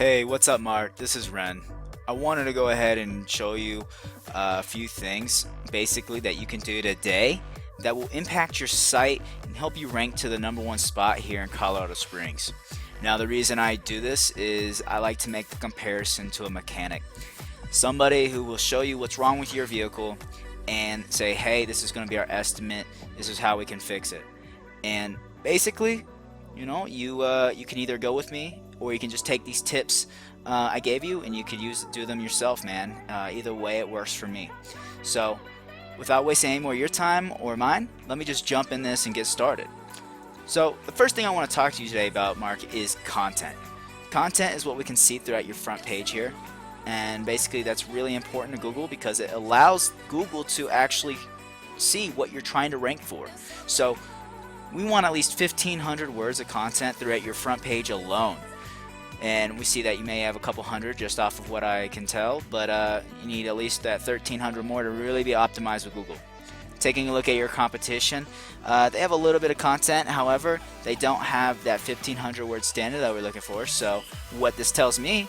Hey, what's up, Mart? This is Ren. I wanted to go ahead and show you a few things basically that you can do today that will impact your site and help you rank to the #1 spot here in Colorado Springs. Now, the reason I do this is I like to make the comparison to a mechanic, somebody who will show you what's wrong with your vehicle and say, hey, this is going to be our estimate, this is how we can fix it. And basically, you can either go with me or you can just take these tips I gave you and you could do them yourself, man. Either way, it works for me. So without wasting any more of your time or mine, let me just jump in this and get started. So the first thing I want to talk to you today about, Mark, is content. Content is what we can see throughout your front page here, and basically that's really important to Google because it allows Google to actually see what you're trying to rank for. So we want at least 1,500 words of content throughout your front page alone. And we see that you may have a couple hundred just off of what I can tell, but you need at least that 1,300 more to really be optimized with Google. Taking a look at your competition, they have a little bit of content, however, they don't have that 1,500 word standard that we're looking for. So what this tells me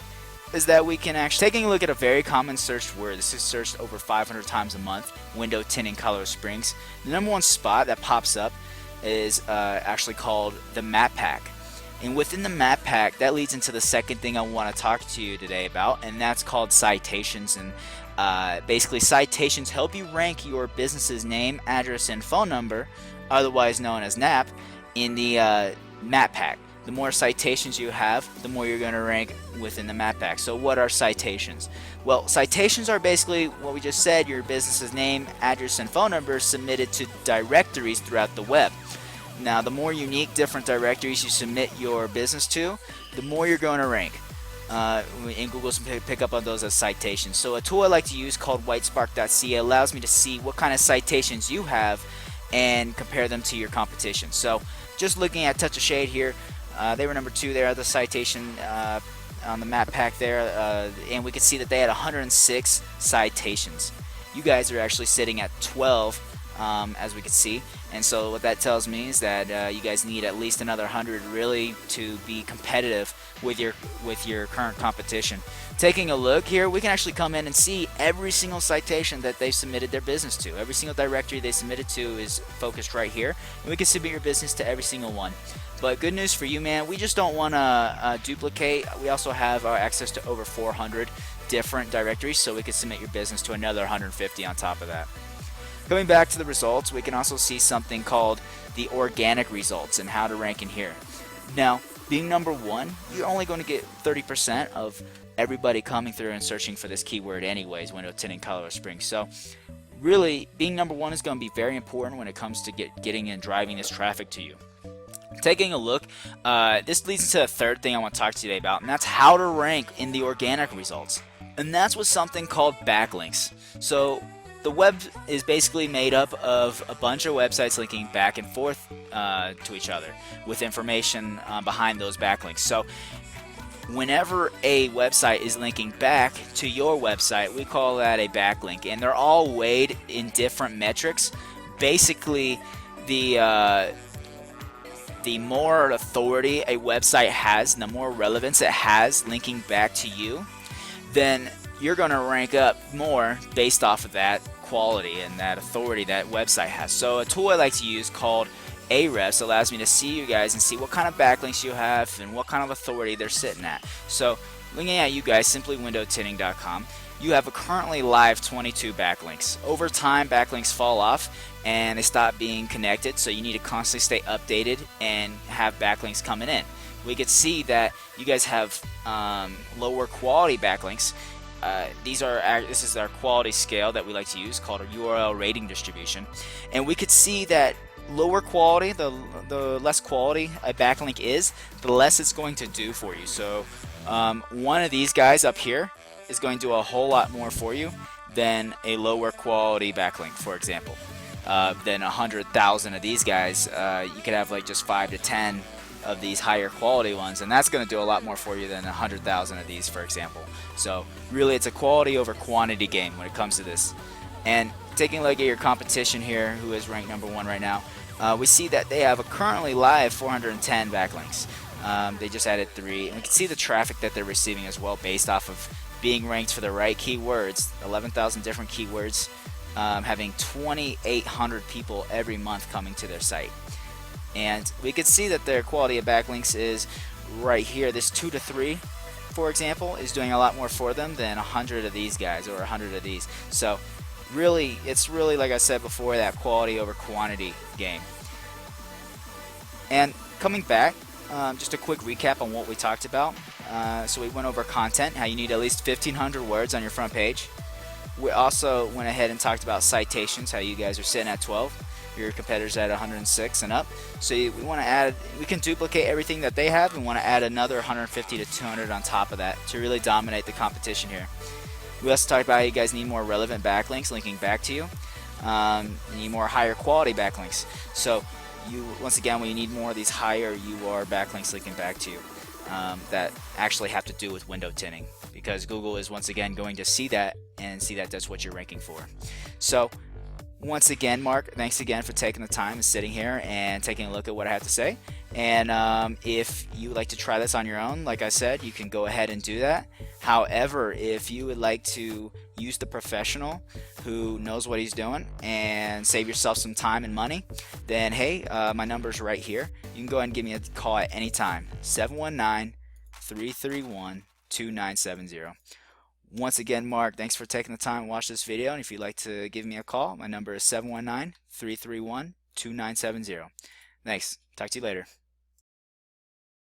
is that we can actually, taking a look at a very common searched word, this is searched over 500 times a month, window tinting Colorado Springs. The #1 spot that pops up is actually called the map pack. And within the map pack, that leads into the second thing I want to talk to you today about, and that's called citations. And basically, citations help you rank your business's name, address, and phone number, otherwise known as NAP, in the map pack. The more citations you have, the more you're going to rank within the map pack. So what are citations? Well, citations are basically what we just said, your business's name, address, and phone number submitted to directories throughout the web. Now, the more unique different directories you submit your business to, the more you're going to rank. And Google's pick up on those as citations. So a tool I like to use called whitespark.ca allows me to see what kind of citations you have and compare them to your competition. So just looking at Touch of Shade here, they were #2 there at the citation on the map pack there, and we could see that they had 106 citations. You guys are actually sitting at 12, as we can see. And so what that tells me is that you guys need at least another 100 really to be competitive with your current competition. Taking a look here, we can actually come in and see every single citation that they submitted their business to. Every single directory they submitted to is focused right here, and we can submit your business to every single one. But good news for you, man, we just don't want to duplicate. We also have our access to over 400 different directories, so we can submit your business to another 150 on top of that. Going back to the results, we can also see something called the organic results and how to rank in here. Now, being #1, you're only going to get 30% of everybody coming through and searching for this keyword anyways, window tinting Colorado Springs. So really, being #1 is going to be very important when it comes to getting and driving this traffic to you. Taking a look, this leads into the third thing I want to talk to you today about, and that's how to rank in the organic results. And that's with something called backlinks. So the web is basically made up of a bunch of websites linking back and forth to each other with information behind those backlinks. So whenever a website is linking back to your website, we call that a backlink, and they're all weighed in different metrics. Basically, the more authority a website has and the more relevance it has linking back to you, then you're going to rank up more based off of that quality and that authority that website has. So a tool I like to use called Ahrefs allows me to see you guys and see what kind of backlinks you have and what kind of authority they're sitting at. So looking at you guys, simplywindowtinting.com, you have a currently live 22 backlinks. Over time, backlinks fall off and they stop being connected, so you need to constantly stay updated and have backlinks coming in. We could see that you guys have lower quality backlinks. This is our quality scale that we like to use called a URL rating distribution, and we could see that lower quality, the less quality a backlink is, the less it's going to do for you. So one of these guys up here is going to do a whole lot more for you than a lower quality backlink, for example. Then 100,000 of these guys, you could have like just 5 to 10 of these higher quality ones, and that's going to do a lot more for you than 100,000 of these, for example. So really, it's a quality over quantity game when it comes to this. And taking a look at your competition here, who is ranked #1 right now, we see that they have a currently live 410 backlinks. They just added 3, and we can see the traffic that they're receiving as well based off of being ranked for the right keywords. 11,000 different keywords, having 2,800 people every month coming to their site. And we can see that their quality of backlinks is right here. This 2 to 3, for example, is doing a lot more for them than 100 of these guys or 100 of these. So really, it's really, like I said before, that quality over quantity game. And coming back, just a quick recap on what we talked about. So we went over content, how you need at least 1,500 words on your front page. We also went ahead and talked about citations, how you guys are sitting at 12. Your competitors at 106 and up. So we want to add, we can duplicate everything that they have and want to add another 150 to 200 on top of that to really dominate the competition here. We also talked about how you guys need more relevant backlinks linking back to you. You need more higher quality backlinks. So once again, we need more of these higher UR backlinks linking back to you that actually have to do with window tinting, because Google is once again going to see that and see that that's what you're ranking for. So once again, Mark, thanks again for taking the time and sitting here and taking a look at what I have to say. And if you would like to try this on your own, like I said, you can go ahead and do that. However, if you would like to use the professional who knows what he's doing and save yourself some time and money, then hey, my number's right here. You can go ahead and give me a call at any time, 719-331-2970. Once again, Mark, thanks for taking the time to watch this video. And if you'd like to give me a call, my number is 719-331-2970. Thanks. Talk to you later.